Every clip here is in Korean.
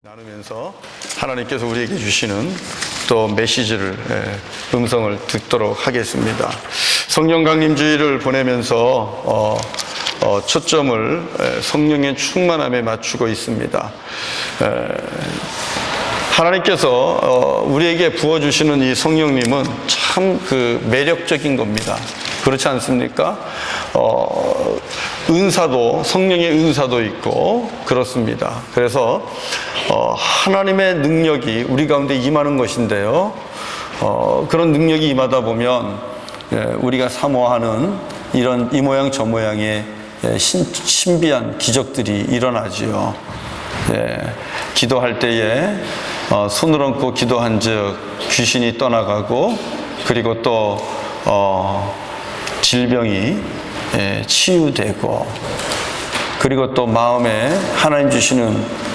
나누면서 하나님께서 우리에게 주시는 또 메시지를 음성을 듣도록 하겠습니다. 성령 강림주의를 보내면서 초점을 성령의 충만함에 맞추고 있습니다. 하나님께서 우리에게 부어주시는 이 성령님은 참 매력적인 겁니다. 그렇지 않습니까? 은사도, 성령의 은사도 있고 그렇습니다. 그래서 하나님의 능력이 우리 가운데 임하는 것인데요, 그런 능력이 임하다 보면 우리가 사모하는 이런 이 모양 저 모양의 신비한 기적들이 일어나지요. 기도할 때에 손을 얹고 기도한 즉 귀신이 떠나가고, 그리고 또 질병이 치유되고, 그리고 또 마음에 하나님 주시는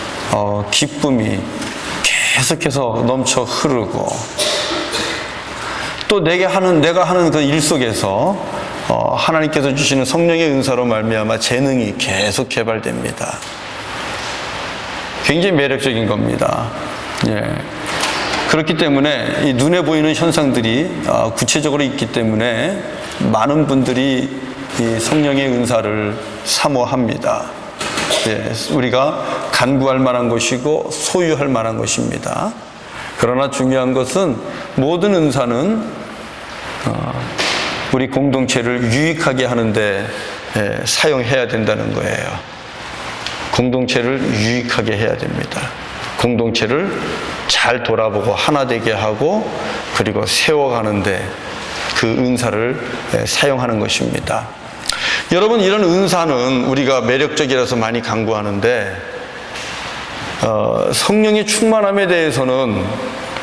기쁨이 계속해서 넘쳐 흐르고, 또 내가 하는 그 일 속에서 하나님께서 주시는 성령의 은사로 말미암아 재능이 계속 개발됩니다. 굉장히 매력적인 겁니다. 그렇기 때문에 이 눈에 보이는 현상들이 구체적으로 있기 때문에 많은 분들이 이 성령의 은사를 사모합니다. 우리가 간구할 만한 것이고 소유할 만한 것입니다. 그러나 중요한 것은 모든 은사는 우리 공동체를 유익하게 하는데 사용해야 된다는 거예요. 공동체를 유익하게 해야 됩니다. 공동체를 잘 돌아보고 하나 되게 하고, 그리고 세워가는데 그 은사를 사용하는 것입니다. 여러분, 이런 은사는 우리가 매력적이라서 많이 강구하는데 성령의 충만함에 대해서는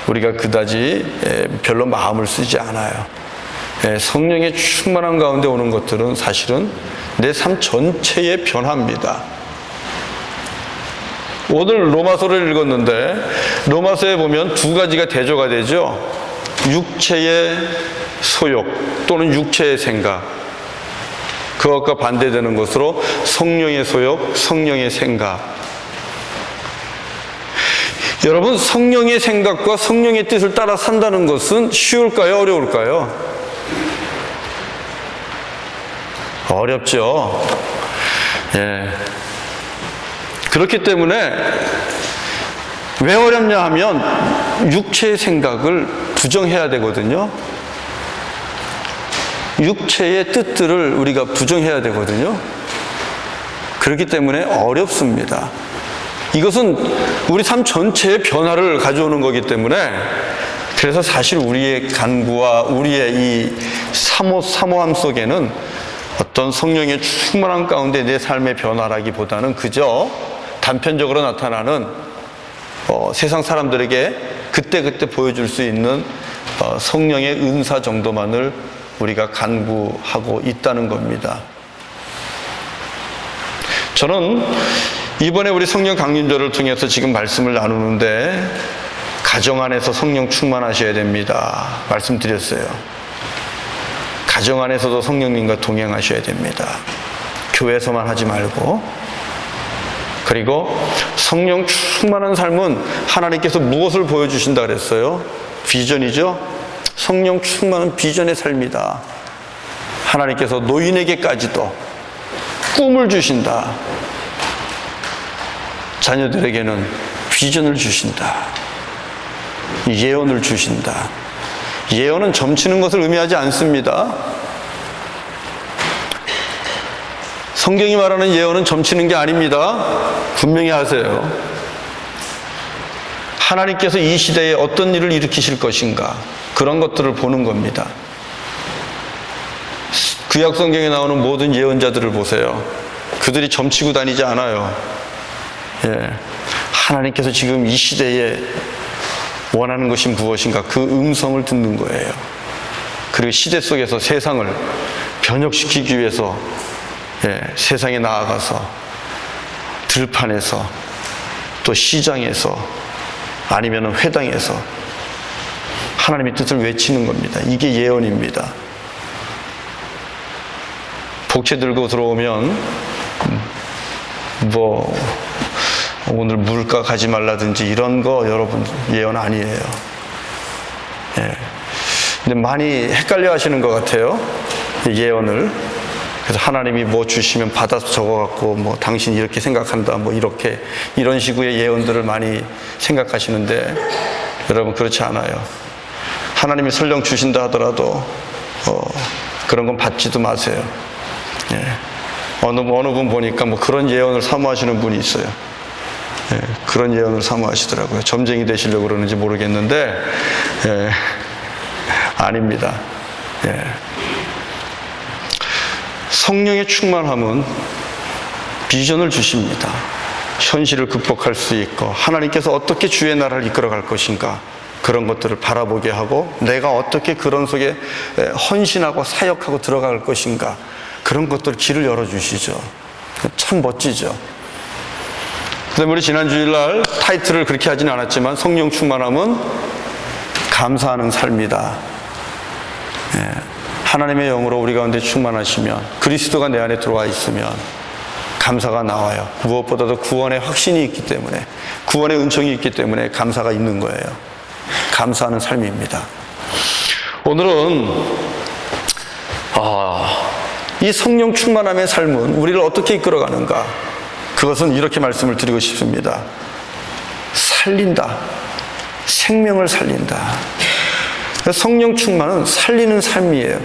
우리가 그다지 별로 마음을 쓰지 않아요. 성령의 충만함 가운데 오는 것들은 사실은 내 삶 전체의 변화입니다. 오늘 로마서를 읽었는데 로마서에 보면 두 가지가 대조가 되죠. 육체의 소욕 또는 육체의 생각, 그것과 반대되는 것으로 성령의 소욕, 성령의 생각. 여러분, 성령의 생각과 성령의 뜻을 따라 산다는 것은 쉬울까요? 어려울까요? 어렵죠. 그렇기 때문에 왜 어렵냐 하면 육체의 생각을 부정해야 되거든요. 육체의 뜻들을 우리가 부정해야 되거든요. 그렇기 때문에 어렵습니다. 이것은 우리 삶 전체의 변화를 가져오는 거기 때문에, 그래서 사실 우리의 간구와 우리의 이 사모함 속에는 어떤 성령의 충만함 가운데 내 삶의 변화라기보다는 그저 단편적으로 나타나는 세상 사람들에게 그때그때 보여줄 수 있는 성령의 은사 정도만을 우리가 간구하고 있다는 겁니다. 저는 이번에 우리 성령 강림절을 통해서 지금 말씀을 나누는데 가정 안에서 성령 충만하셔야 됩니다. 말씀드렸어요. 가정 안에서도 성령님과 동행하셔야 됩니다. 교회에서만 하지 말고. 그리고 성령 충만한 삶은 하나님께서 무엇을 보여주신다 그랬어요? 비전이죠? 성령 충만한 비전의 삶이다. 하나님께서 노인에게까지도 꿈을 주신다. 자녀들에게는 비전을 주신다. 예언을 주신다. 예언은 점치는 것을 의미하지 않습니다. 성경이 말하는 예언은 점치는 게 아닙니다. 분명히 하세요. 하나님께서 이 시대에 어떤 일을 일으키실 것인가, 그런 것들을 보는 겁니다. 구약 성경에 나오는 모든 예언자들을 보세요. 그들이 점치고 다니지 않아요. 하나님께서 지금 이 시대에 원하는 것이 무엇인가, 그 음성을 듣는 거예요. 그리고 시대 속에서 세상을 변혁시키기 위해서 세상에 나아가서 들판에서 또 시장에서 아니면 회당에서 하나님의 뜻을 외치는 겁니다. 이게 예언입니다. 복채 들고 들어오면 오늘 물가 가지 말라든지 이런 거 여러분 예언 아니에요. 예. 근데 많이 헷갈려 하시는 것 같아요. 예언을. 그래서 하나님이 뭐 주시면 받아서 적어갖고 뭐 당신 이렇게 생각한다 뭐 이렇게 이런 식의 예언들을 많이 생각하시는데 여러분 그렇지 않아요. 하나님이 설령 주신다 하더라도 그런 건 받지도 마세요. 예. 어느 분 보니까 뭐 그런 예언을 사모하시는 분이 있어요. 예. 그런 예언을 사모하시더라고요. 점쟁이 되시려고 그러는지 모르겠는데 예. 아닙니다. 예. 성령의 충만함은 비전을 주십니다. 현실을 극복할 수 있고 하나님께서 어떻게 주의 나라를 이끌어갈 것인가 그런 것들을 바라보게 하고 내가 어떻게 그런 속에 헌신하고 사역하고 들어갈 것인가 그런 것들 길을 열어주시죠. 참 멋지죠. 그다음에 우리 지난 주일날 타이틀을 그렇게 하지는 않았지만 성령 충만함은 감사하는 삶이다. 예. 하나님의 영으로 우리 가운데 충만하시면 그리스도가 내 안에 들어와 있으면 감사가 나와요. 무엇보다도 구원의 확신이 있기 때문에 구원의 은총이 있기 때문에 감사가 있는 거예요. 감사하는 삶입니다. 오늘은 이 성령 충만함의 삶은 우리를 어떻게 이끌어가는가 그것은 이렇게 말씀을 드리고 싶습니다. 살린다. 생명을 살린다. 성령 충만은 살리는 삶이에요.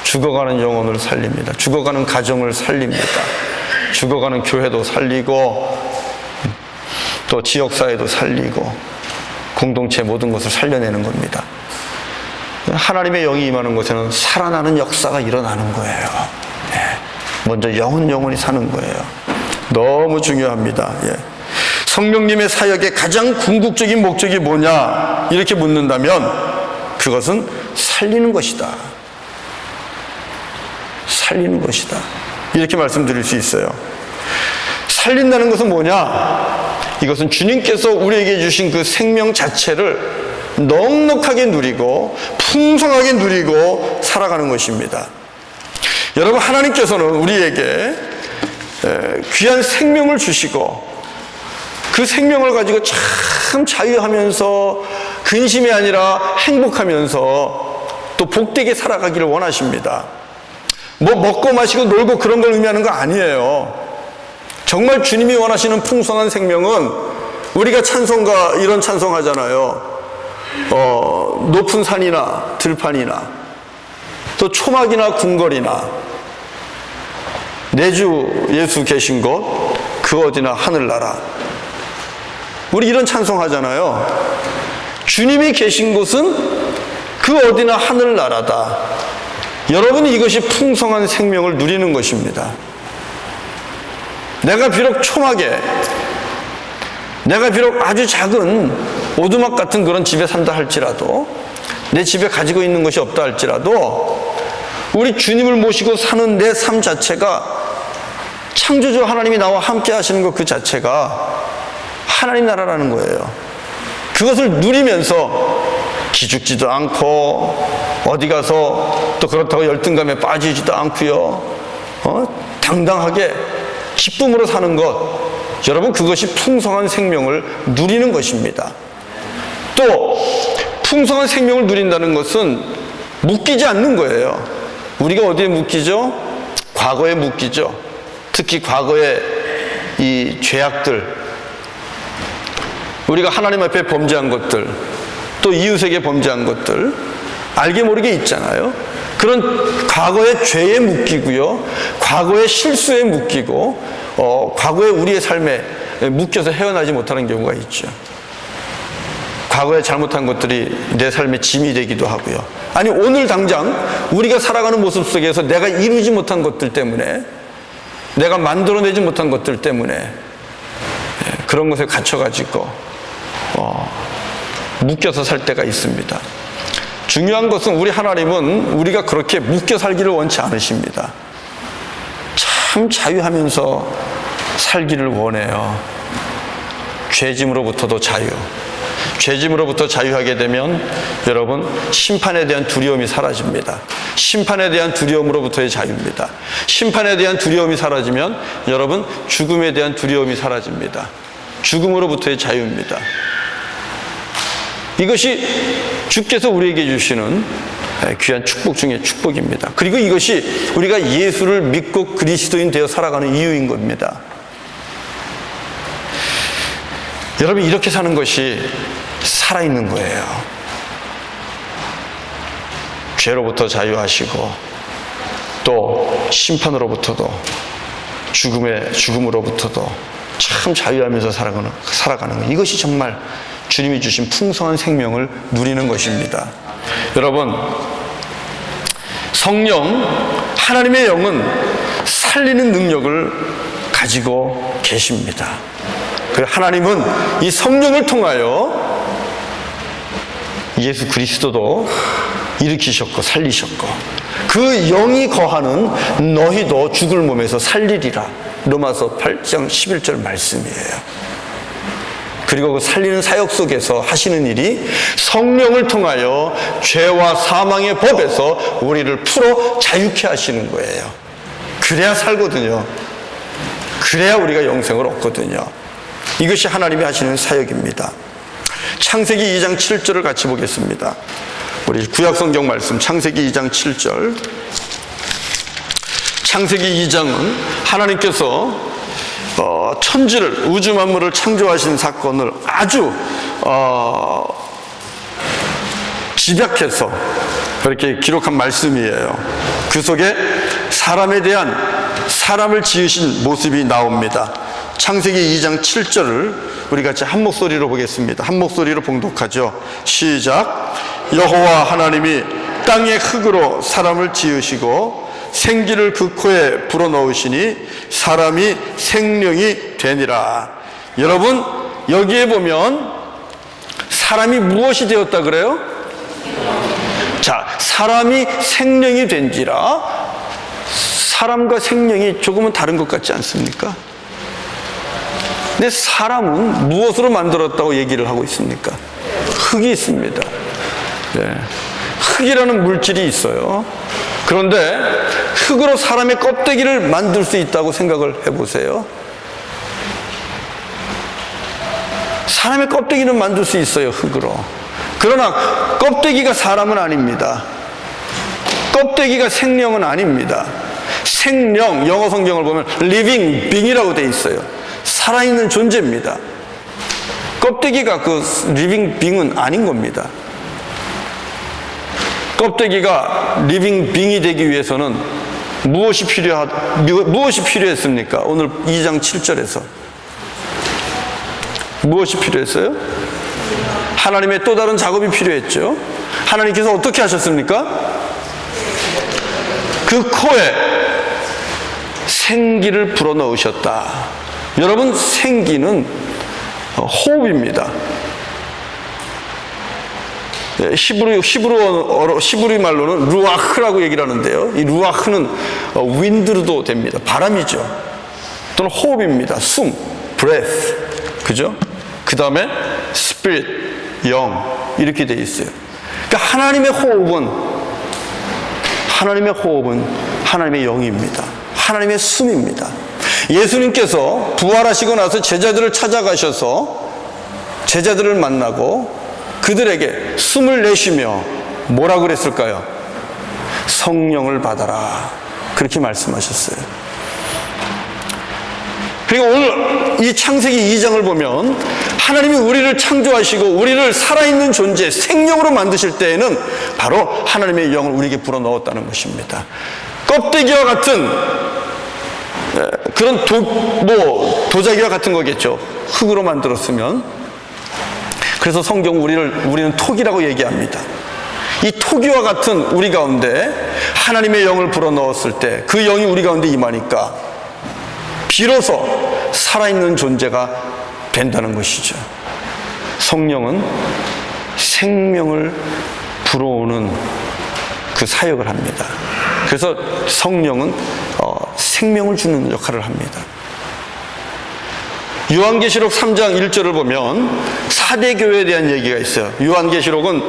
죽어가는 영혼을 살립니다. 죽어가는 가정을 살립니다. 죽어가는 교회도 살리고 또 지역사회도 살리고 공동체 모든 것을 살려내는 겁니다. 하나님의 영이 임하는 곳에는 살아나는 역사가 일어나는 거예요. 먼저 영혼이 사는 거예요. 너무 중요합니다. 성령님의 사역의 가장 궁극적인 목적이 뭐냐 이렇게 묻는다면 그것은 살리는 것이다. 살리는 것이다. 이렇게 말씀드릴 수 있어요. 살린다는 것은 뭐냐? 이것은 주님께서 우리에게 주신 그 생명 자체를 넉넉하게 누리고 풍성하게 누리고 살아가는 것입니다. 여러분 하나님께서는 우리에게 귀한 생명을 주시고 그 생명을 가지고 참 자유하면서 근심이 아니라 행복하면서 또 복되게 살아가기를 원하십니다. 뭐 먹고 마시고 놀고 그런 걸 의미하는 거 아니에요. 정말 주님이 원하시는 풍성한 생명은 우리가 찬송가 이런 찬송하잖아요. 높은 산이나 들판이나 또 초막이나 궁궐이나 내주 예수 계신 곳 그 어디나 하늘나라 우리 이런 찬송하잖아요. 주님이 계신 곳은 그 어디나 하늘나라다. 여러분이 이것이 풍성한 생명을 누리는 것입니다. 내가 비록 초막에 내가 비록 아주 작은 오두막 같은 그런 집에 산다 할지라도 내 집에 가지고 있는 것이 없다 할지라도 우리 주님을 모시고 사는 내 삶 자체가 창조주 하나님이 나와 함께 하시는 것 그 자체가 하나님 나라라는 거예요. 그것을 누리면서 기죽지도 않고 어디 가서 또 그렇다고 열등감에 빠지지도 않고요. 당당하게 기쁨으로 사는 것 여러분 그것이 풍성한 생명을 누리는 것입니다. 또 풍성한 생명을 누린다는 것은 묶이지 않는 거예요. 우리가 어디에 묶이죠? 과거에 묶이죠. 특히 과거의 이 죄악들 우리가 하나님 앞에 범죄한 것들 또 이웃에게 범죄한 것들 알게 모르게 있잖아요. 그런 과거의 죄에 묶이고요. 과거의 실수에 묶이고 과거의 우리의 삶에 묶여서 헤어나지 못하는 경우가 있죠. 과거에 잘못한 것들이 내 삶의 짐이 되기도 하고요. 아니 오늘 당장 우리가 살아가는 모습 속에서 내가 이루지 못한 것들 때문에 내가 만들어내지 못한 것들 때문에 그런 것에 갇혀가지고 묶여서 살 때가 있습니다. 중요한 것은 우리 하나님은 우리가 그렇게 묶여 살기를 원치 않으십니다. 참 자유하면서 살기를 원해요. 죄짐으로부터도 자유. 죄짐으로부터 자유하게 되면 여러분 심판에 대한 두려움이 사라집니다. 심판에 대한 두려움으로부터의 자유입니다. 심판에 대한 두려움이 사라지면 여러분 죽음에 대한 두려움이 사라집니다. 죽음으로부터의 자유입니다. 이것이 주께서 우리에게 주시는 귀한 축복 중의 축복입니다. 그리고 이것이 우리가 예수를 믿고 그리스도인 되어 살아가는 이유인 겁니다. 여러분, 이렇게 사는 것이 살아있는 거예요. 죄로부터 자유하시고 또 심판으로부터도 죽음으로부터도 참 자유하면서 살아가는 것. 이것이 정말 주님이 주신 풍성한 생명을 누리는 것입니다. 여러분, 성령, 하나님의 영은 살리는 능력을 가지고 계십니다. 그리고 하나님은 이 성령을 통하여 예수 그리스도도 일으키셨고 살리셨고 그 영이 거하는 너희도 죽을 몸에서 살리리라. 로마서 8장 11절 말씀이에요. 그리고 그 살리는 사역 속에서 하시는 일이 성령을 통하여 죄와 사망의 법에서 우리를 풀어 자유케 하시는 거예요. 그래야 살거든요. 그래야 우리가 영생을 얻거든요. 이것이 하나님이 하시는 사역입니다. 창세기 2장 7절을 같이 보겠습니다. 우리 구약성경 말씀 창세기 2장 7절. 창세기 2장은 하나님께서 천지를, 우주 만물을 창조하신 사건을 아주 집약해서 그렇게 기록한 말씀이에요. 그 속에 사람에 대한, 사람을 지으신 모습이 나옵니다. 창세기 2장 7절을 우리 같이 한 목소리로 보겠습니다. 한 목소리로 봉독하죠. 시작. 여호와 하나님이 땅의 흙으로 사람을 지으시고 생기를 그 코에 불어넣으시니 사람이 생명이 되니라. 여러분, 여기에 보면 사람이 무엇이 되었다 그래요? 자, 사람이 생명이 된지라. 사람과 생명이 조금은 다른 것 같지 않습니까? 근데 사람은 무엇으로 만들었다고 얘기를 하고 있습니까? 흙이 있습니다. 네. 흙이라는 물질이 있어요. 그런데 흙으로 사람의 껍데기를 만들 수 있다고 생각을 해보세요. 사람의 껍데기는 만들 수 있어요, 흙으로. 그러나 껍데기가 사람은 아닙니다. 껍데기가 생명은 아닙니다. 생명, 영어 성경을 보면 living being이라고 되어 있어요. 살아있는 존재입니다. 껍데기가 그 living being은 아닌 겁니다. 껍데기가 리빙 빙이 되기 위해서는 무엇이 필요했습니까? 오늘 2장 7절에서 무엇이 필요했어요? 하나님의 또 다른 작업이 필요했죠. 하나님께서 어떻게 하셨습니까? 그 코에 생기를 불어넣으셨다. 여러분, 생기는 호흡입니다. 히브리 말로는 루아흐라고 얘기를 하는데요. 이 루아흐는 윈드도 됩니다. 바람이죠. 또는 호흡입니다. 숨, breath. 그죠? 그 다음에 spirit, 영. 이렇게 돼 있어요. 그러니까 하나님의 호흡은 하나님의 영입니다. 하나님의 숨입니다. 예수님께서 부활하시고 나서 제자들을 찾아가셔서 제자들을 만나고 그들에게 숨을 내쉬며 뭐라고 그랬을까요? 성령을 받아라. 그렇게 말씀하셨어요. 그러니까 오늘 이 창세기 2장을 보면 하나님이 우리를 창조하시고 우리를 살아있는 존재, 생명으로 만드실 때에는 바로 하나님의 영을 우리에게 불어넣었다는 것입니다. 껍데기와 같은 그런 도자기와 같은 거겠죠. 흙으로 만들었으면. 그래서 성경 우리는 토기라고 얘기합니다. 이 토기와 같은 우리 가운데 하나님의 영을 불어넣었을 때 그 영이 우리 가운데 임하니까 비로소 살아있는 존재가 된다는 것이죠. 성령은 생명을 불어오는 그 사역을 합니다. 그래서 성령은 생명을 주는 역할을 합니다. 요한계시록 3장 1절을 보면 4대 교회에 대한 얘기가 있어요. 요한계시록은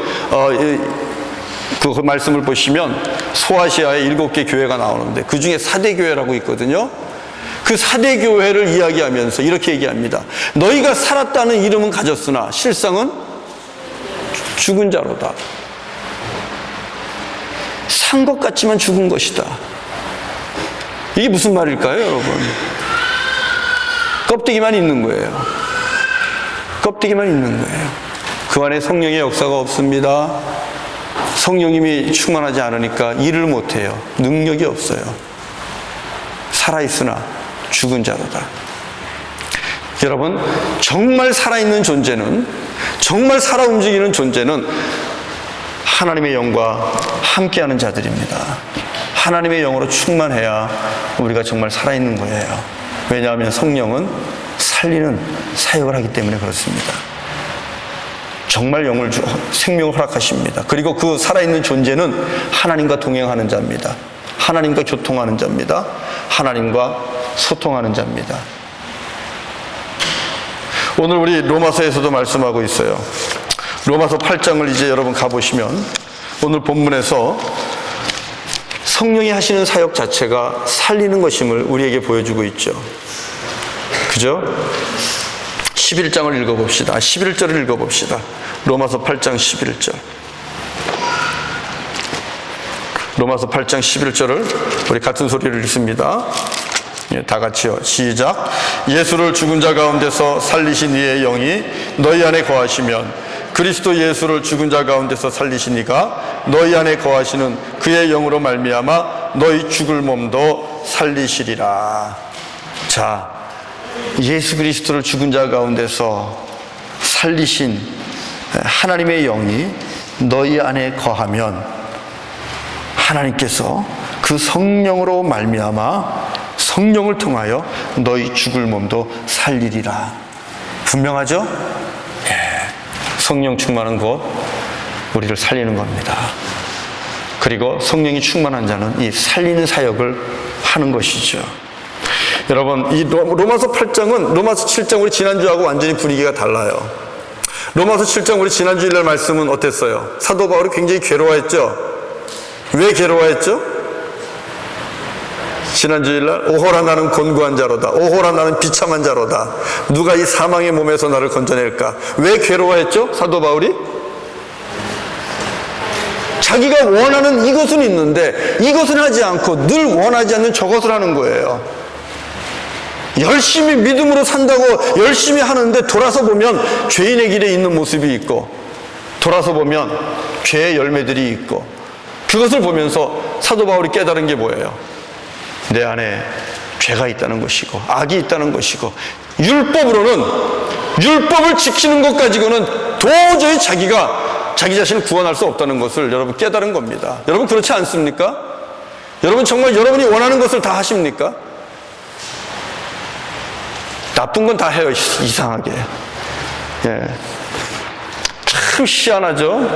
그 말씀을 보시면 소아시아에 7개 교회가 나오는데 그 중에 4대 교회라고 있거든요. 그 그 사대교회를 이야기하면서 이렇게 얘기합니다. 너희가 살았다는 이름은 가졌으나 실상은 죽은 자로다. 산 것 같지만 죽은 것이다. 이게 무슨 말일까요, 여러분? 껍데기만 있는 거예요. 껍데기만 있는 거예요. 그 안에 성령의 역사가 없습니다. 성령님이 충만하지 않으니까 일을 못해요. 능력이 없어요. 살아있으나 죽은 자로다. 여러분, 정말 살아있는 존재는, 정말 살아 움직이는 존재는 하나님의 영과 함께하는 자들입니다. 하나님의 영으로 충만해야 우리가 정말 살아있는 거예요. 왜냐하면 성령은 살리는 사역을 하기 때문에 그렇습니다. 정말 생명을 허락하십니다. 그리고 그 살아있는 존재는 하나님과 동행하는 자입니다. 하나님과 교통하는 자입니다. 하나님과 소통하는 자입니다. 오늘 우리 로마서에서도 말씀하고 있어요. 로마서 8장을 이제 여러분 가보시면 오늘 본문에서 성령이 하시는 사역 자체가 살리는 것임을 우리에게 보여주고 있죠. 그죠? 11장을 읽어봅시다. 11절을 읽어봅시다. 로마서 8장 11절. 로마서 8장 11절을 우리 같은 소리를 읽습니다. 다 같이요. 시작. 예수를 죽은 자 가운데서 살리신 이의 영이 너희 안에 거하시면 그리스도 예수를 죽은 자 가운데서 살리신 이가 너희 안에 거하시는 그의 영으로 말미암아 너희 죽을 몸도 살리시리라. 자, 예수 그리스도를 죽은 자 가운데서 살리신 하나님의 영이 너희 안에 거하면 하나님께서 그 성령으로 말미암아 성령을 통하여 너희 죽을 몸도 살리리라. 분명하죠? 성령 충만한 것 우리를 살리는 겁니다. 그리고 성령이 충만한 자는 이 살리는 사역을 하는 것이죠. 여러분, 이 로마서 8장은 로마서 7장 우리 지난주하고 완전히 분위기가 달라요. 로마서 7장 우리 지난주일날 말씀은 어땠어요? 사도 바울이 굉장히 괴로워했죠? 왜 괴로워했죠? 지난주일날 오호라 나는 곤고한 자로다. 오호라 나는 비참한 자로다. 누가 이 사망의 몸에서 나를 건져낼까? 왜 괴로워했죠? 사도 바울이? 자기가 원하는 이것은 있는데 이것은 하지 않고 늘 원하지 않는 저것을 하는 거예요. 열심히 믿음으로 산다고 열심히 하는데 돌아서 보면 죄인의 길에 있는 모습이 있고 돌아서 보면 죄의 열매들이 있고 그것을 보면서 사도 바울이 깨달은 게 뭐예요? 내 안에 죄가 있다는 것이고 악이 있다는 것이고 율법을 지키는 것 가지고는 도저히 자기 자신을 구원할 수 없다는 것을 여러분 깨달은 겁니다. 여러분 그렇지 않습니까? 여러분 정말 여러분이 원하는 것을 다 하십니까? 나쁜 건 다 해요. 이상하게. 참 희한하죠.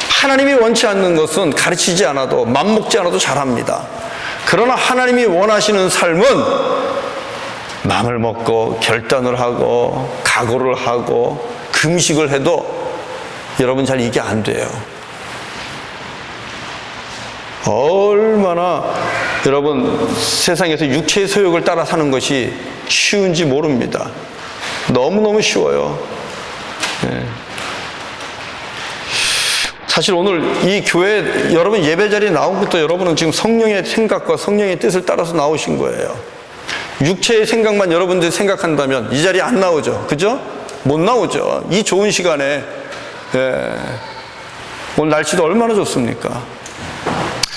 하나님이 원치 않는 것은 가르치지 않아도 맘먹지 않아도 잘합니다. 그러나 하나님이 원하시는 삶은 마음을 먹고 결단을 하고 각오를 하고 금식을 해도 여러분 잘 이게 안 돼요. 얼마나 여러분 세상에서 육체의 소욕을 따라 사는 것이 쉬운지 모릅니다. 너무너무 쉬워요. 사실 오늘 이 교회 여러분 예배 자리에 나온 것도 여러분은 지금 성령의 생각과 성령의 뜻을 따라서 나오신 거예요. 육체의 생각만 여러분들이 생각한다면 이 자리에 안 나오죠. 그죠? 못 나오죠. 이 좋은 시간에. 오늘 날씨도 얼마나 좋습니까?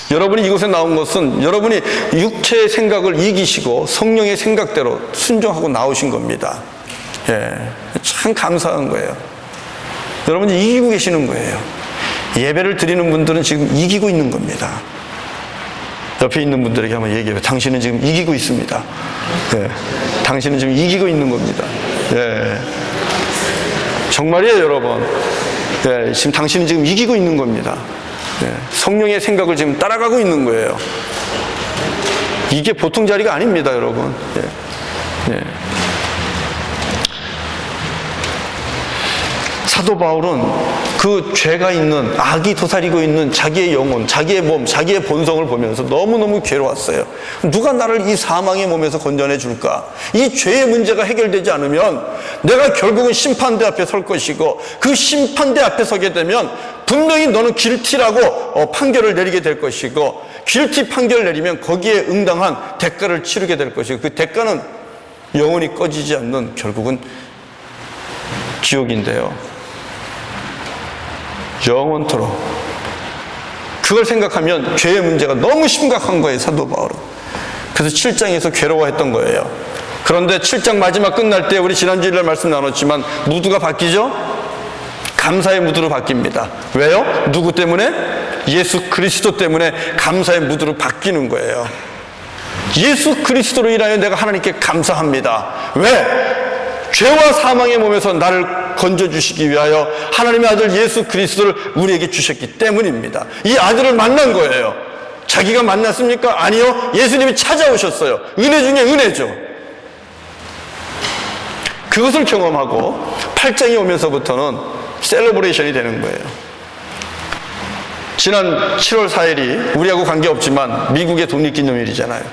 여러분이 이곳에 나온 것은 여러분이 육체의 생각을 이기시고 성령의 생각대로 순종하고 나오신 겁니다. 참 감사한 거예요. 여러분이 이기고 계시는 거예요. 예배를 드리는 분들은 지금 이기고 있는 겁니다. 옆에 있는 분들에게 한번 얘기해요. 당신은 지금 이기고 있습니다. 당신은 지금 이기고 있는 겁니다. 정말이에요, 여러분. 지금 당신은 지금 이기고 있는 겁니다. 성령의 생각을 지금 따라가고 있는 거예요. 이게 보통 자리가 아닙니다, 여러분. 사도 바울은 그 죄가 있는, 악이 도사리고 있는 자기의 영혼, 자기의 몸, 자기의 본성을 보면서 너무너무 괴로웠어요. 누가 나를 이 사망의 몸에서 건져내 줄까? 이 죄의 문제가 해결되지 않으면 내가 결국은 심판대 앞에 설 것이고, 그 심판대 앞에 서게 되면 분명히 너는 길티라고 판결을 내리게 될 것이고, 길티 판결을 내리면 거기에 응당한 대가를 치르게 될 것이고, 그 대가는 영원히 꺼지지 않는 결국은 지옥인데요. 영원토록. 그걸 생각하면 죄의 문제가 너무 심각한 거예요, 사도 바울은. 그래서 7장에서 괴로워했던 거예요. 그런데 7장 마지막 끝날 때 우리 지난주일날 말씀 나눴지만 무드가 바뀌죠? 감사의 무드로 바뀝니다. 왜요? 누구 때문에? 예수 그리스도 때문에 감사의 무드로 바뀌는 거예요. 예수 그리스도로 인하여 내가 하나님께 감사합니다. 왜? 죄와 사망의 몸에서 나를 건져주시기 위하여 하나님의 아들 예수 그리스도를 우리에게 주셨기 때문입니다. 이 아들을 만난 거예요. 자기가 만났습니까? 아니요. 예수님이 찾아오셨어요. 은혜 중에 은혜죠. 그것을 경험하고 8장이 오면서부터는 셀러브레이션이 되는 거예요. 지난 7월 4일이 우리하고 관계없지만 미국의 독립기념일이잖아요.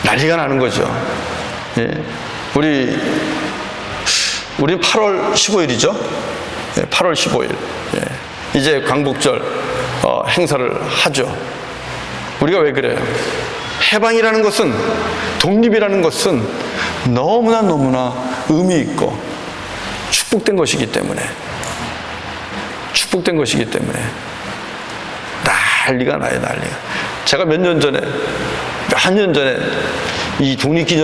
난리가 나는 거죠. 예. 우리 8월 15일이죠. 예, 8월 15일. 예. 이제 광복절 행사를 하죠. 우리가 왜 그래요? 해방이라는 것은, 독립이라는 것은 너무나 의미 있고 축복된 것이기 때문에, 난리가 나요, 난리가. 제가 몇 년 전에 이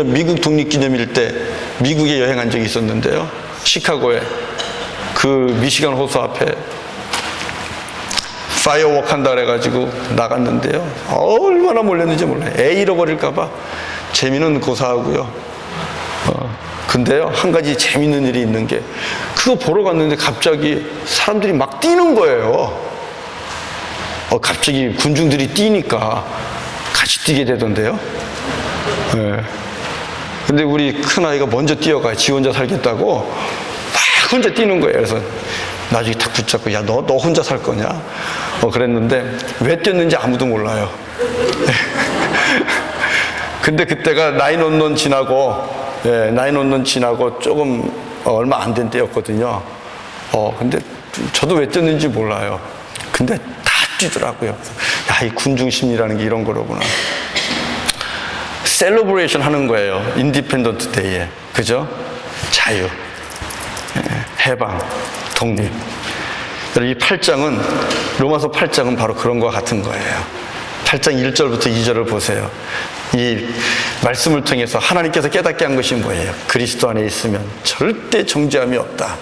미국 독립기념일 때 미국에 여행한 적이 있었는데요. 시카고에 그 미시간 호수 앞에 파이어워크 한다 그래가지고 나갔는데요. 얼마나 몰렸는지 몰라요. 애 잃어버릴까봐 재미는 고사하고요. 근데요, 한 가지 재밌는 일이 있는 게, 그거 보러 갔는데 갑자기 사람들이 막 뛰는 거예요. 갑자기 군중들이 뛰니까 같이 뛰게 되던데요. 네. 근데 우리 큰아이가 먼저 뛰어가요. 지 혼자 살겠다고 막 혼자 뛰는 거예요. 그래서 나중에 탁 붙잡고, 야, 너 혼자 살 거냐? 그랬는데 왜 뛰었는지 아무도 몰라요. 근데 그때가 9/11 지나고 조금 얼마 안 된 때였거든요. 근데 저도 왜 뛰었는지 몰라요. 근데 다 뛰더라고요. 야, 이 군중 심리라는 게 이런 거로구나. 셀러브레이션 하는 거예요. 인디펜던트 데이에. 그죠? 자유, 해방, 독립. 이 8장은, 로마서 8장은 바로 그런 것과 같은 거예요. 8장 1절부터 2절을 보세요. 이 말씀을 통해서 하나님께서 깨닫게 한 것이 뭐예요? 그리스도 안에 있으면 절대 정죄함이 없다.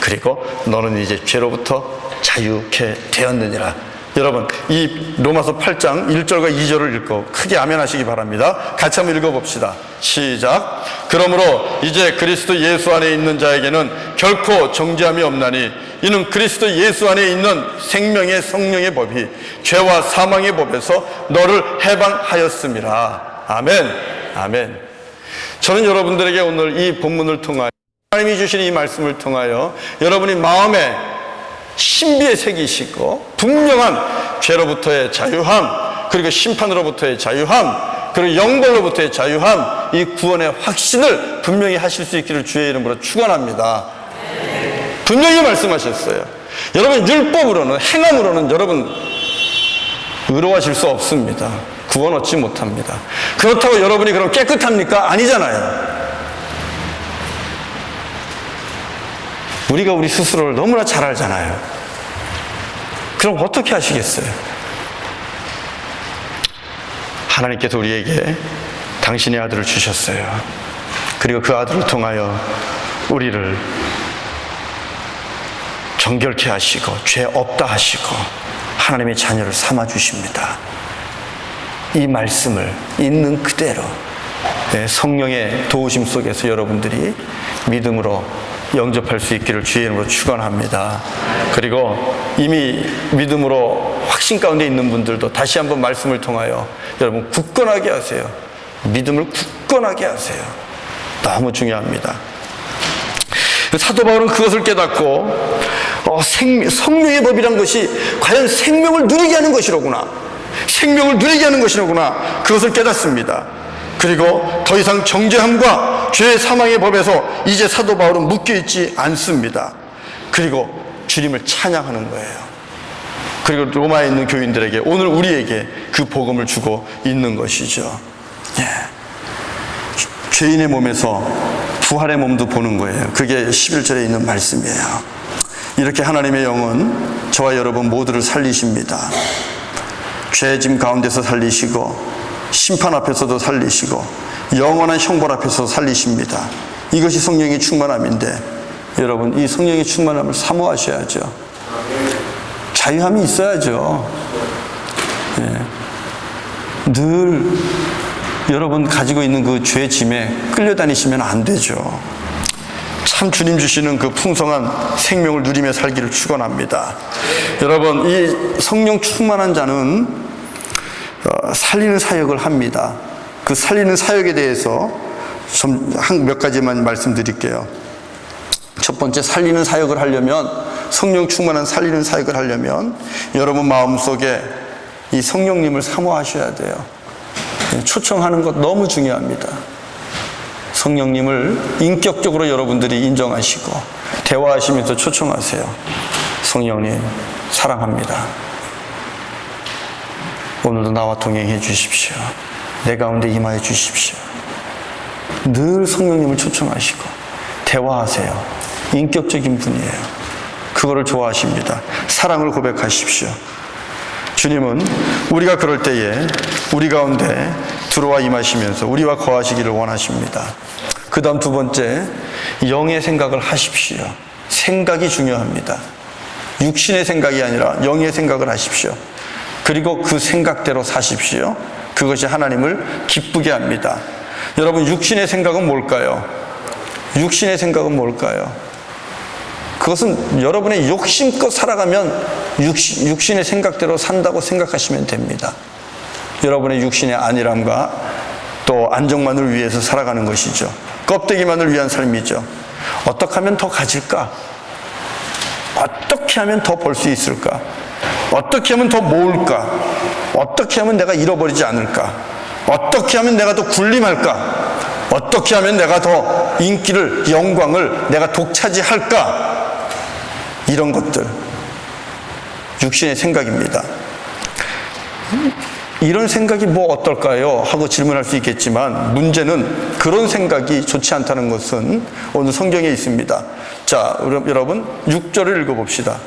그리고 너는 이제 죄로부터 자유케 되었느니라. 여러분, 이 로마서 8장 1절과 2절을 읽고 크게 아멘 하시기 바랍니다. 같이 한번 읽어봅시다. 시작. 그러므로 이제 그리스도 예수 안에 있는 자에게는 결코 정죄함이 없나니 이는 그리스도 예수 안에 있는 생명의 성령의 법이 죄와 사망의 법에서 너를 해방하였음이라. 아멘. 아멘. 저는 여러분들에게 오늘 이 본문을 통하여, 하나님이 주신 이 말씀을 통하여 여러분이 마음에 신비에 새기시고 분명한 죄로부터의 자유함, 그리고 심판으로부터의 자유함, 그리고 영벌로부터의 자유함, 이 구원의 확신을 분명히 하실 수 있기를 주의 이름으로 축원합니다. 분명히 말씀하셨어요. 여러분, 율법으로는, 행함으로는 여러분 의로워질 수 없습니다. 구원 얻지 못합니다. 그렇다고 여러분이 그럼 깨끗합니까? 아니잖아요. 우리가 우리 스스로를 너무나 잘 알잖아요. 그럼 어떻게 하시겠어요? 하나님께서 우리에게 당신의 아들을 주셨어요. 그리고 그 아들을 통하여 우리를 정결케 하시고 죄 없다 하시고 하나님의 자녀를 삼아 주십니다. 이 말씀을 있는 그대로 성령의 도우심 속에서 여러분들이 믿음으로 영접할 수 있기를 주의 이름으로 축원합니다. 그리고 이미 믿음으로 확신 가운데 있는 분들도 다시 한번 말씀을 통하여 여러분 굳건하게 하세요. 믿음을 굳건하게 하세요. 너무 중요합니다. 사도 바울은 그것을 깨닫고 성령의 법이란 것이 과연 생명을 누리게 하는 것이로구나, 생명을 누리게 하는 것이로구나, 그것을 깨닫습니다. 그리고 더 이상 정죄함과 죄의 사망의 법에서 이제 사도 바울은 묶여있지 않습니다. 그리고 주님을 찬양하는 거예요. 그리고 로마에 있는 교인들에게, 오늘 우리에게 그 복음을 주고 있는 것이죠. 죄인의 몸에서 부활의 몸도 보는 거예요. 그게 11절에 있는 말씀이에요. 이렇게 하나님의 영은 저와 여러분 모두를 살리십니다. 죄짐 가운데서 살리시고, 심판 앞에서도 살리시고, 영원한 형벌 앞에서 살리십니다. 이것이 성령의 충만함인데, 여러분 이 성령의 충만함을 사모하셔야죠. 자유함이 있어야죠. 늘 여러분 가지고 있는 그 죄짐에 끌려다니시면 안 되죠. 참 주님 주시는 그 풍성한 생명을 누리며 살기를 축원합니다. 여러분, 이 성령 충만한 자는 살리는 사역을 합니다. 그 살리는 사역에 대해서 몇 가지만 말씀드릴게요. 첫 번째, 살리는 사역을 하려면, 성령 충만한 살리는 사역을 하려면 여러분 마음속에 이 성령님을 사모하셔야 돼요. 초청하는 것 너무 중요합니다. 성령님을 인격적으로 여러분들이 인정하시고 대화하시면서 초청하세요. 성령님 사랑합니다. 오늘도 나와 동행해 주십시오. 내 가운데 임하여 주십시오. 늘 성령님을 초청하시고 대화하세요. 인격적인 분이에요. 그거를 좋아하십니다. 사랑을 고백하십시오. 주님은 우리가 그럴 때에 우리 가운데 들어와 임하시면서 우리와 거하시기를 원하십니다. 그 다음 두 번째, 영의 생각을 하십시오. 생각이 중요합니다. 육신의 생각이 아니라 영의 생각을 하십시오. 그리고 그 생각대로 사십시오. 그것이 하나님을 기쁘게 합니다. 여러분, 육신의 생각은 뭘까요? 육신의 생각은 뭘까요? 그것은 여러분의 욕심껏 살아가면 육신의 생각대로 산다고 생각하시면 됩니다. 여러분의 육신의 안일함과 또 안정만을 위해서 살아가는 것이죠. 껍데기만을 위한 삶이죠. 어떻게 하면 더 가질까? 어떻게 하면 더 벌 수 있을까? 어떻게 하면 더 모을까? 어떻게 하면 내가 잃어버리지 않을까? 어떻게 하면 내가 더 군림할까? 어떻게 하면 내가 더 인기를, 영광을 내가 독차지할까? 이런 것들, 육신의 생각입니다. 이런 생각이 뭐 어떨까요? 하고 질문할 수 있겠지만, 문제는 그런 생각이 좋지 않다는 것은 오늘 성경에 있습니다. 자, 여러분 6절을 읽어봅시다.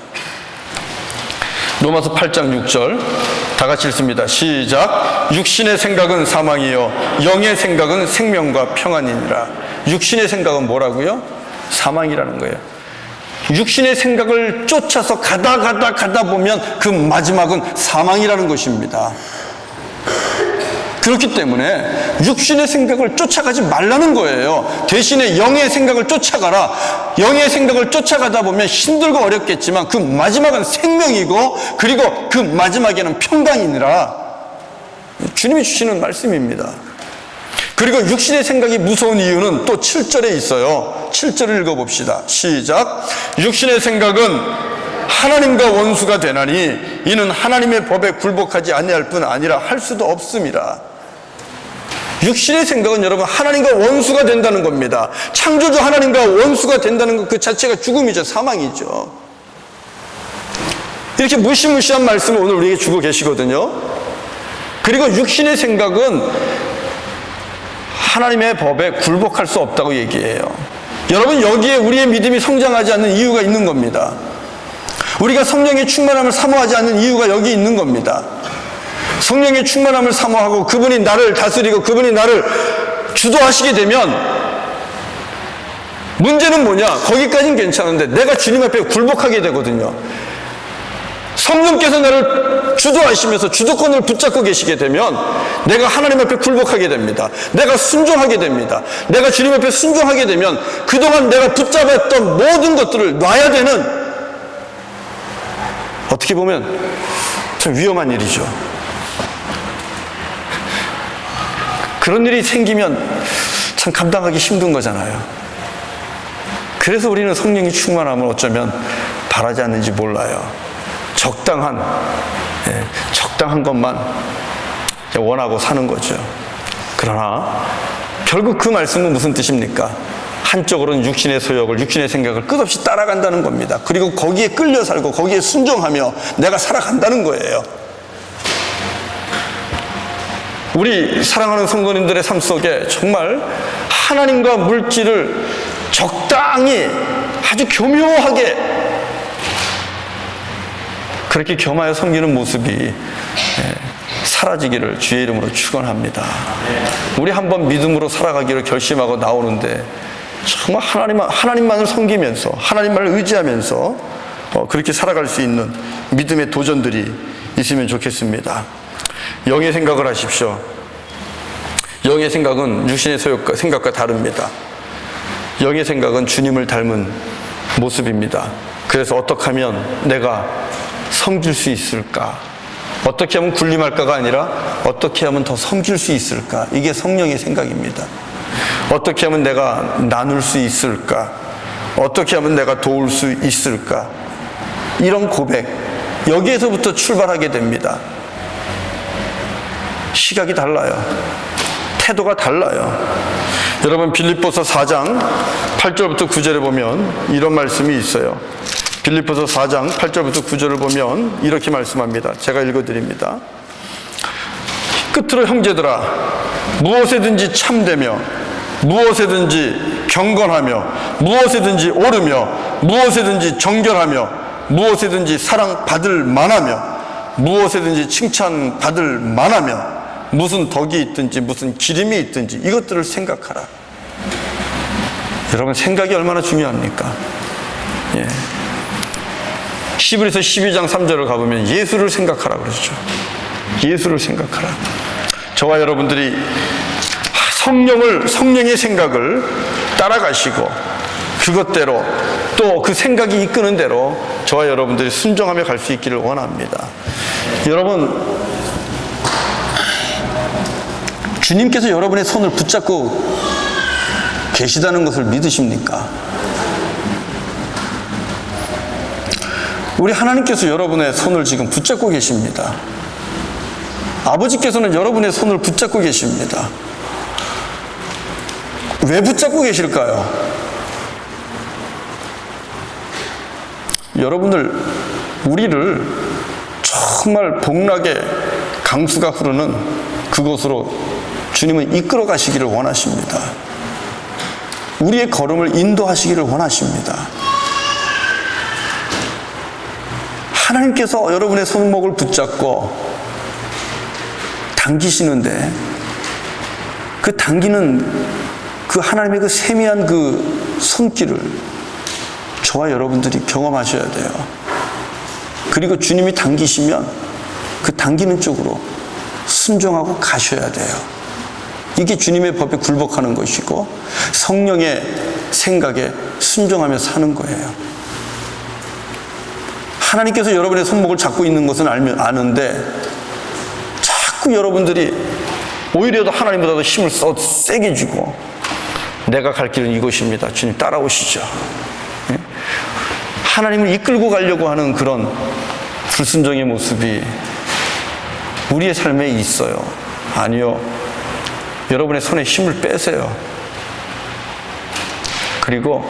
로마서 8장 6절 다 같이 읽습니다. 시작. 육신의 생각은 사망이요 영의 생각은 생명과 평안이니라. 육신의 생각은 뭐라고요? 사망이라는 거예요. 육신의 생각을 쫓아서 가다 보면 그 마지막은 사망이라는 것입니다. 그렇기 때문에 육신의 생각을 쫓아가지 말라는 거예요. 대신에 영의 생각을 쫓아가라. 영의 생각을 쫓아가다 보면 힘들고 어렵겠지만 그 마지막은 생명이고, 그리고 그 마지막에는 평강이니라. 주님이 주시는 말씀입니다. 그리고 육신의 생각이 무서운 이유는 또 7절에 있어요. 7절을 읽어봅시다. 시작. 육신의 생각은 하나님과 원수가 되나니 이는 하나님의 법에 굴복하지 아니할 뿐 아니라 할 수도 없습니다. 육신의 생각은 여러분 하나님과 원수가 된다는 겁니다. 창조주 하나님과 원수가 된다는 것 그 자체가 죽음이죠. 사망이죠. 이렇게 무시무시한 말씀을 오늘 우리에게 주고 계시거든요. 그리고 육신의 생각은 하나님의 법에 굴복할 수 없다고 얘기해요. 여러분, 여기에 우리의 믿음이 성장하지 않는 이유가 있는 겁니다. 우리가 성령의 충만함을 사모하지 않는 이유가 여기 있는 겁니다. 성령의 충만함을 사모하고 그분이 나를 다스리고 그분이 나를 주도하시게 되면 문제는 뭐냐? 거기까지는 괜찮은데 내가 주님 앞에 굴복하게 되거든요. 성령께서 나를 주도하시면서 주도권을 붙잡고 계시게 되면 내가 하나님 앞에 굴복하게 됩니다. 내가 순종하게 됩니다. 내가 주님 앞에 순종하게 되면 그동안 내가 붙잡았던 모든 것들을 놔야 되는, 어떻게 보면 참 위험한 일이죠. 그런 일이 생기면 참 감당하기 힘든 거잖아요. 그래서 우리는 성령이 충만함을 어쩌면 바라지 않는지 몰라요. 적당한 것만 원하고 사는 거죠. 그러나 결국 그 말씀은 무슨 뜻입니까? 한쪽으로는 육신의 소욕을, 육신의 생각을 끝없이 따라간다는 겁니다. 그리고 거기에 끌려 살고 거기에 순종하며 내가 살아간다는 거예요. 우리 사랑하는 성도님들의 삶 속에 정말 하나님과 물질을 적당히 아주 교묘하게 그렇게 겸하여 섬기는 모습이 사라지기를 주의 이름으로 축원합니다. 우리 한번 믿음으로 살아가기를 결심하고 나오는데 정말 하나님만을 섬기면서 하나님만을 의지하면서 그렇게 살아갈 수 있는 믿음의 도전들이 있으면 좋겠습니다. 영의 생각을 하십시오. 영의 생각은 육신의 생각과 다릅니다. 영의 생각은 주님을 닮은 모습입니다. 그래서 어떻게 하면 내가 섬길 수 있을까? 어떻게 하면 군림할까가 아니라 어떻게 하면 더 섬길 수 있을까? 이게 성령의 생각입니다. 어떻게 하면 내가 나눌 수 있을까? 어떻게 하면 내가 도울 수 있을까? 이런 고백, 여기에서부터 출발하게 됩니다. 시각이 달라요. 태도가 달라요. 여러분 빌립보서 4장 8절부터 9절에 보면 이런 말씀이 있어요. 빌립보서 4장 8절부터 9절을 보면 이렇게 말씀합니다. 제가 읽어드립니다. 끝으로 형제들아, 무엇에든지 참되며 무엇에든지 경건하며 무엇에든지 옳으며 무엇에든지 정결하며 무엇에든지 사랑받을 만하며 무엇에든지 칭찬받을 만하며 무슨 덕이 있든지 무슨 기림이 있든지 이것들을 생각하라. 여러분 생각이 얼마나 중요합니까? 예. 히브리서 12장 3절을 가보면 예수를 생각하라 그러죠. 예수를 생각하라. 저와 여러분들이 성령의 생각을 따라가시고 그것대로 또 그 생각이 이끄는 대로 저와 여러분들이 순종하며 갈 수 있기를 원합니다. 여러분, 주님께서 여러분의 손을 붙잡고 계시다는 것을 믿으십니까? 우리 하나님께서 여러분의 손을 지금 붙잡고 계십니다. 아버지께서는 여러분의 손을 붙잡고 계십니다. 왜 붙잡고 계실까요? 여러분들, 우리를 정말 복락의 강수가 흐르는 그곳으로 주님은 이끌어 가시기를 원하십니다. 우리의 걸음을 인도하시기를 원하십니다. 하나님께서 여러분의 손목을 붙잡고 당기시는데 그 당기는 그 하나님의 그 세미한 그 손길을 저와 여러분들이 경험하셔야 돼요. 그리고 주님이 당기시면 그 당기는 쪽으로 순종하고 가셔야 돼요. 이게 주님의 법에 굴복하는 것이고 성령의 생각에 순종하며 사는 거예요. 하나님께서 여러분의 손목을 잡고 있는 것은 아는데 자꾸 여러분들이 오히려 더 하나님보다도 힘을 세게 주고 내가 갈 길은 이곳입니다. 주님 따라오시죠. 하나님을 이끌고 가려고 하는 그런 불순종의 모습이 우리의 삶에 있어요. 아니요. 여러분의 손에 힘을 빼세요. 그리고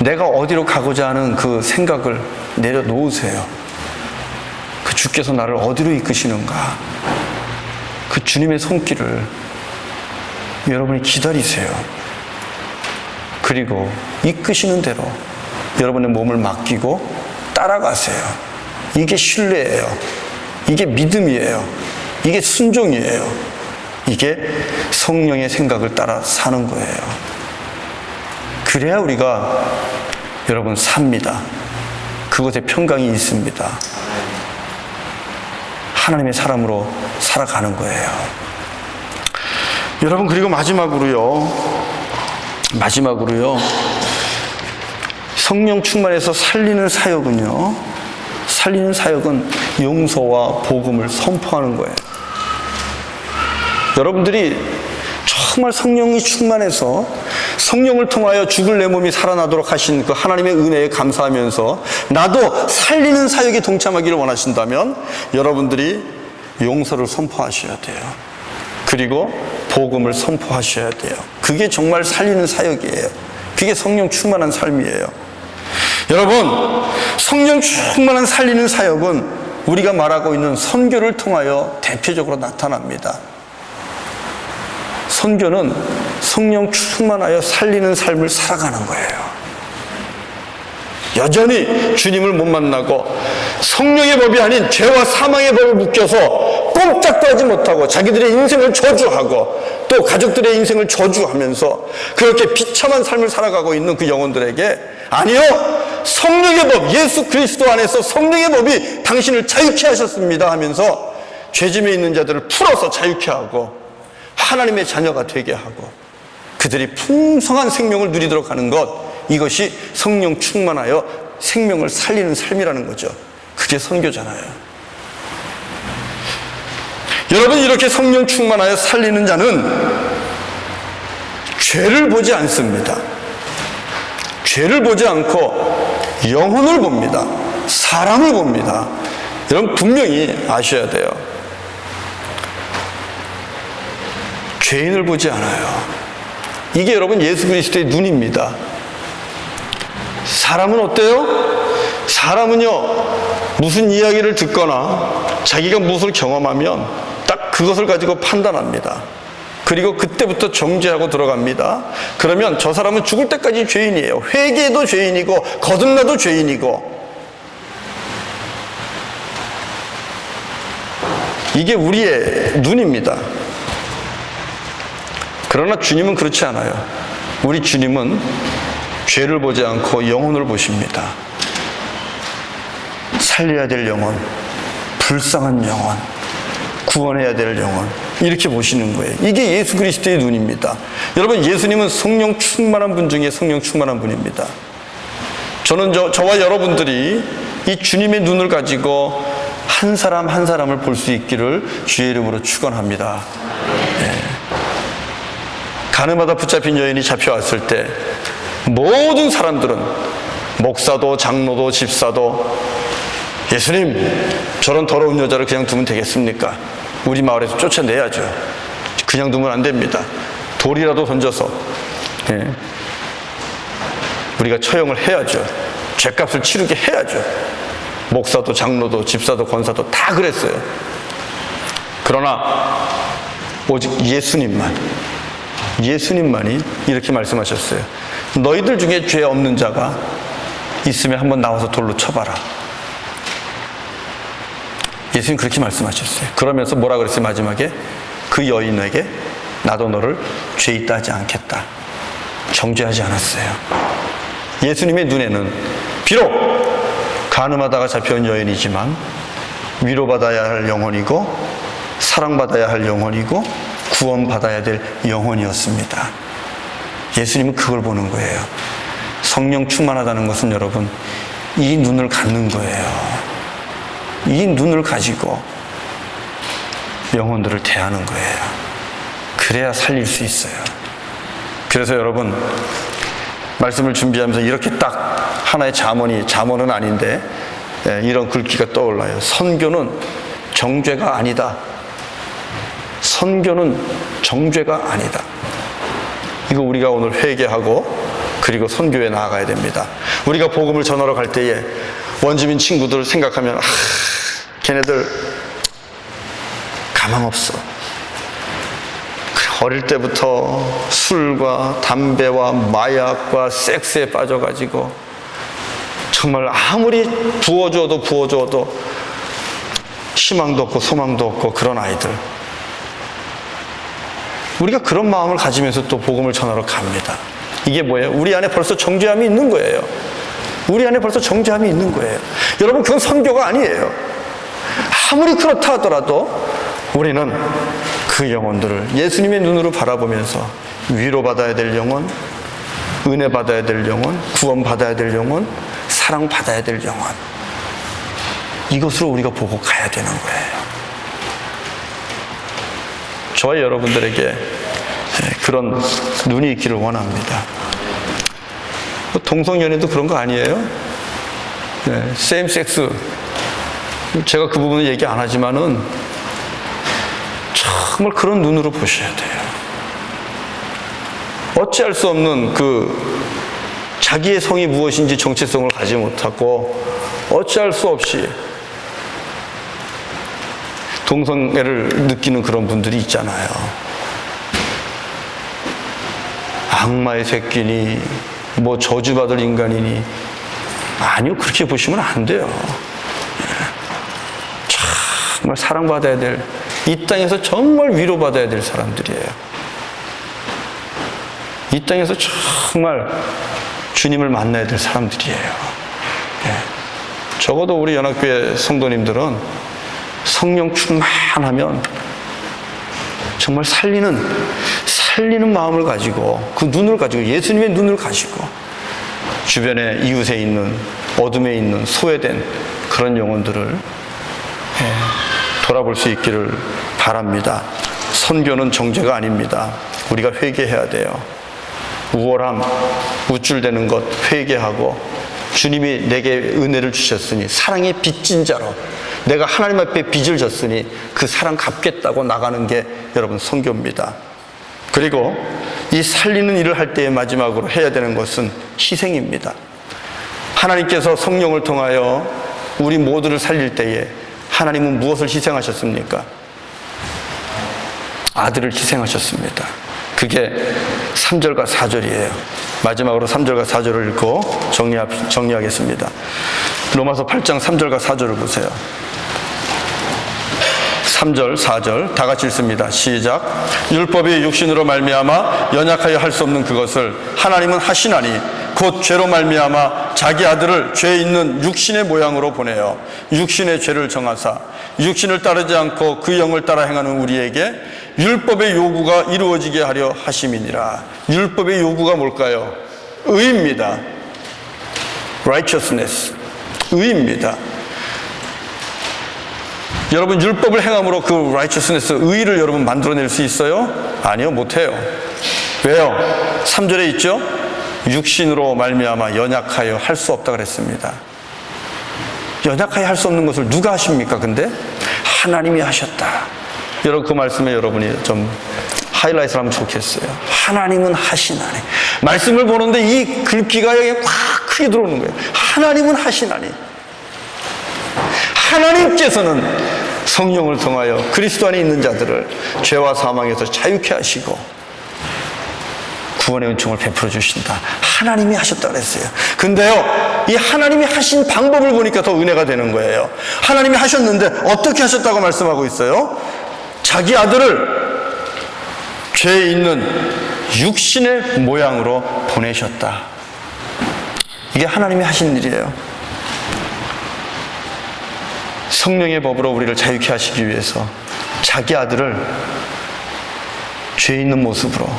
내가 어디로 가고자 하는 그 생각을 내려놓으세요. 그 주께서 나를 어디로 이끄시는가? 그 주님의 손길을 여러분이 기다리세요. 그리고 이끄시는 대로 여러분의 몸을 맡기고 따라가세요. 이게 신뢰예요. 이게 믿음이에요. 이게 순종이에요. 이게 성령의 생각을 따라 사는 거예요. 그래야 우리가 여러분 삽니다. 그곳에 평강이 있습니다. 하나님의 사람으로 살아가는 거예요. 여러분, 그리고 마지막으로요. 성령 충만해서 살리는 사역은 용서와 복음을 선포하는 거예요. 여러분들이 정말 성령이 충만해서 성령을 통하여 죽을 내 몸이 살아나도록 하신 그 하나님의 은혜에 감사하면서 나도 살리는 사역에 동참하기를 원하신다면 여러분들이 용서를 선포하셔야 돼요. 그리고 복음을 선포하셔야 돼요. 그게 정말 살리는 사역이에요. 그게 성령 충만한 삶이에요. 여러분, 성령 충만한 살리는 사역은 우리가 말하고 있는 선교를 통하여 대표적으로 나타납니다. 선교는 성령 충만하여 살리는 삶을 살아가는 거예요. 여전히 주님을 못 만나고 성령의 법이 아닌 죄와 사망의 법에 묶여서 꼼짝도 하지 못하고 자기들의 인생을 저주하고 또 가족들의 인생을 저주하면서 그렇게 비참한 삶을 살아가고 있는 그 영혼들에게 아니요, 성령의 법, 예수 그리스도 안에서 성령의 법이 당신을 자유케 하셨습니다 하면서 죄짐에 있는 자들을 풀어서 자유케 하고 하나님의 자녀가 되게 하고 그들이 풍성한 생명을 누리도록 하는 것, 이것이 성령 충만하여 생명을 살리는 삶이라는 거죠. 그게 선교잖아요. 여러분, 이렇게 성령 충만하여 살리는 자는 죄를 보지 않습니다. 죄를 보지 않고 영혼을 봅니다. 사람을 봅니다. 여러분 분명히 아셔야 돼요. 죄인을 보지 않아요. 이게 여러분 예수 그리스도의 눈입니다. 사람은 어때요? 사람은요, 무슨 이야기를 듣거나 자기가 무엇을 경험하면 딱 그것을 가지고 판단합니다. 그리고 그때부터 정죄하고 들어갑니다. 그러면 저 사람은 죽을 때까지 죄인이에요. 회개도 죄인이고 거듭나도 죄인이고. 이게 우리의 눈입니다. 그러나 주님은 그렇지 않아요. 우리 주님은 죄를 보지 않고 영혼을 보십니다. 살려야 될 영혼, 불쌍한 영혼, 구원해야 될 영혼, 이렇게 보시는 거예요. 이게 예수 그리스도의 눈입니다. 여러분, 예수님은 성령 충만한 분 중에 성령 충만한 분입니다. 저는 저와 여러분들이 이 주님의 눈을 가지고 한 사람 한 사람을 볼 수 있기를 주의 이름으로 축원합니다. 네. 가늠하다 붙잡힌 여인이 잡혀왔을 때 모든 사람들은, 목사도 장로도 집사도, 예수님, 저런 더러운 여자를 그냥 두면 되겠습니까? 우리 마을에서 쫓아내야죠. 그냥 두면 안 됩니다. 돌이라도 던져서 우리가 처형을 해야죠. 죗값을 치르게 해야죠. 목사도 장로도 집사도 권사도 다 그랬어요. 그러나 오직 예수님만이 이렇게 말씀하셨어요. 너희들 중에 죄 없는 자가 있으면 한번 나와서 돌로 쳐봐라. 예수님 그렇게 말씀하셨어요. 그러면서 뭐라 그랬어요? 마지막에 그 여인에게 나도 너를 죄 있다 하지 않겠다. 정죄하지 않았어요. 예수님의 눈에는 비록 간음하다가 잡혀온 여인이지만 위로받아야 할 영혼이고 사랑받아야 할 영혼이고 구원받아야 될 영혼이었습니다. 예수님은 그걸 보는 거예요. 성령 충만하다는 것은 여러분, 이 눈을 갖는 거예요. 이 눈을 가지고 영혼들을 대하는 거예요. 그래야 살릴 수 있어요. 그래서 여러분, 말씀을 준비하면서 이렇게 딱 하나의 잠언은 아닌데 이런 글귀가 떠올라요. 선교는 정죄가 아니다. 선교는 정죄가 아니다. 이거 우리가 오늘 회개하고 그리고 선교에 나아가야 됩니다. 우리가 복음을 전하러 갈 때에 원주민 친구들 생각하면 걔네들 가망 없어. 어릴 때부터 술과 담배와 마약과 섹스에 빠져가지고 정말 아무리 부어줘도 희망도 없고 소망도 없고 그런 아이들. 우리가 그런 마음을 가지면서 또 복음을 전하러 갑니다. 이게 뭐예요? 우리 안에 벌써 정죄함이 있는 거예요. 우리 안에 벌써 정죄함이 있는 거예요. 여러분, 그건 선교가 아니에요. 아무리 그렇다 하더라도 우리는 그 영혼들을 예수님의 눈으로 바라보면서 위로받아야 될 영혼, 은혜 받아야 될 영혼, 구원 받아야 될 영혼, 사랑 받아야 될 영혼, 이것으로 우리가 보고 가야 되는 거예요. 저와 여러분들에게 그런 눈이 있기를 원합니다. 동성연애도 그런 거 아니에요? 네, 세임 섹스. 제가 그 부분은 얘기 안 하지만은 정말 그런 눈으로 보셔야 돼요. 어찌할 수 없는 자기의 성이 무엇인지 정체성을 가지 못하고 어찌할 수 없이 동성애를 느끼는 그런 분들이 있잖아요. 악마의 새끼니 뭐 저주받을 인간이니 아니요, 그렇게 보시면 안 돼요. 정말 사랑받아야 될, 이 땅에서 정말 위로받아야 될 사람들이에요. 이 땅에서 정말 주님을 만나야 될 사람들이에요. 적어도 우리 연합교회 성도님들은 성령 충만하면 정말 살리는 마음을 가지고, 그 눈을 가지고, 예수님의 눈을 가지고 주변에 이웃에 있는, 어둠에 있는 소외된 그런 영혼들을 돌아볼 수 있기를 바랍니다. 선교는 정죄가 아닙니다. 우리가 회개해야 돼요. 우월함, 우쭐대는 것 회개하고, 주님이 내게 은혜를 주셨으니 사랑의 빚진 자로 내가 하나님 앞에 빚을 졌으니 그 사랑 갚겠다고 나가는 게 여러분 선교입니다. 그리고 이 살리는 일을 할 때의 마지막으로 해야 되는 것은 희생입니다. 하나님께서 성령을 통하여 우리 모두를 살릴 때에 하나님은 무엇을 희생하셨습니까? 아들을 희생하셨습니다. 그게 3절과 4절이에요. 마지막으로 3절과 4절을 읽고 정리하겠습니다. 로마서 8장 3절과 4절을 보세요. 3절, 4절 다 같이 읽습니다. 시작. 율법이 육신으로 말미암아 연약하여 할 수 없는 그것을 하나님은 하시나니 곧 죄로 말미암아 자기 아들을 죄 있는 육신의 모양으로 보내어 육신의 죄를 정하사 육신을 따르지 않고 그 영을 따라 행하는 우리에게 율법의 요구가 이루어지게 하려 하심이니라. 율법의 요구가 뭘까요? 의입니다. righteousness, 의입니다. 여러분, 율법을 행함으로 그 righteousness, 의를 여러분 만들어낼 수 있어요? 아니요, 못해요. 왜요? 3절에 있죠? 육신으로 말미암아 연약하여 할 수 없다 그랬습니다. 연약하여 할 수 없는 것을 누가 하십니까? 근데 하나님이 하셨다. 여러분, 그 말씀에 여러분이 좀 하이라이트를 하면 좋겠어요. 하나님은 하시나니. 말씀을 보는데 이 글귀가 여기 확 크게 들어오는 거예요. 하나님은 하시나니. 하나님께서는 성령을 통하여 그리스도 안에 있는 자들을 죄와 사망에서 자유케 하시고 구원의 은총을 베풀어 주신다. 하나님이 하셨다 그랬어요. 근데요, 이 하나님이 하신 방법을 보니까 더 은혜가 되는 거예요. 하나님이 하셨는데 어떻게 하셨다고 말씀하고 있어요? 자기 아들을 죄에 있는 육신의 모양으로 보내셨다. 이게 하나님이 하신 일이에요. 성령의 법으로 우리를 자유케 하시기 위해서 자기 아들을 죄 있는 모습으로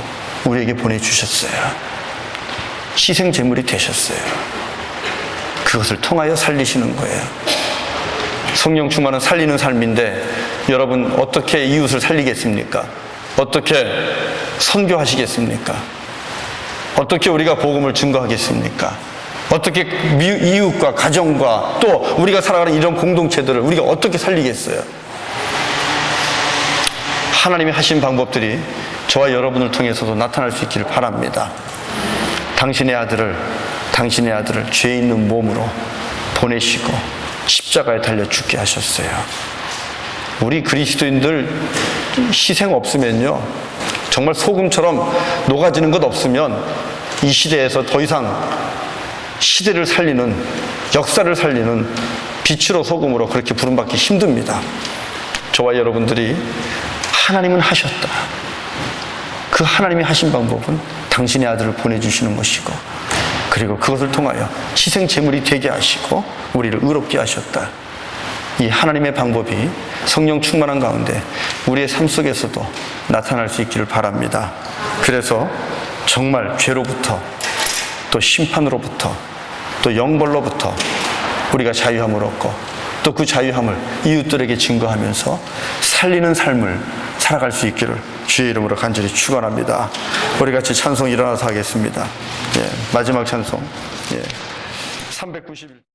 우리에게 보내주셨어요. 희생 제물이 되셨어요. 그것을 통하여 살리시는 거예요. 성령 충만은 살리는 삶인데 여러분, 어떻게 이웃을 살리겠습니까? 어떻게 선교하시겠습니까? 어떻게 우리가 복음을 증거하겠습니까? 어떻게 이웃과 가정과 또 우리가 살아가는 이런 공동체들을 우리가 어떻게 살리겠어요? 하나님이 하신 방법들이 저와 여러분을 통해서도 나타날 수 있기를 바랍니다. 당신의 아들을 죄 있는 몸으로 보내시고 십자가에 달려 죽게 하셨어요. 우리 그리스도인들 희생 없으면요, 정말 소금처럼 녹아지는 것 없으면 이 시대에서 더 이상 시대를 살리는, 역사를 살리는 빛으로 소금으로 그렇게 부름받기 힘듭니다. 저와 여러분들이 하나님은 하셨다. 그 하나님이 하신 방법은 당신의 아들을 보내주시는 것이고, 그리고 그것을 통하여 희생 제물이 되게 하시고 우리를 의롭게 하셨다. 이 하나님의 방법이 성령 충만한 가운데 우리의 삶 속에서도 나타날 수 있기를 바랍니다. 그래서 정말 죄로부터, 또 심판으로부터, 또 영벌로부터 우리가 자유함을 얻고 또 그 자유함을 이웃들에게 증거하면서 살리는 삶을 살아갈 수 있기를 주의 이름으로 간절히 축원합니다. 우리 같이 찬송 일어나서 하겠습니다. 예, 마지막 찬송. 예, 391.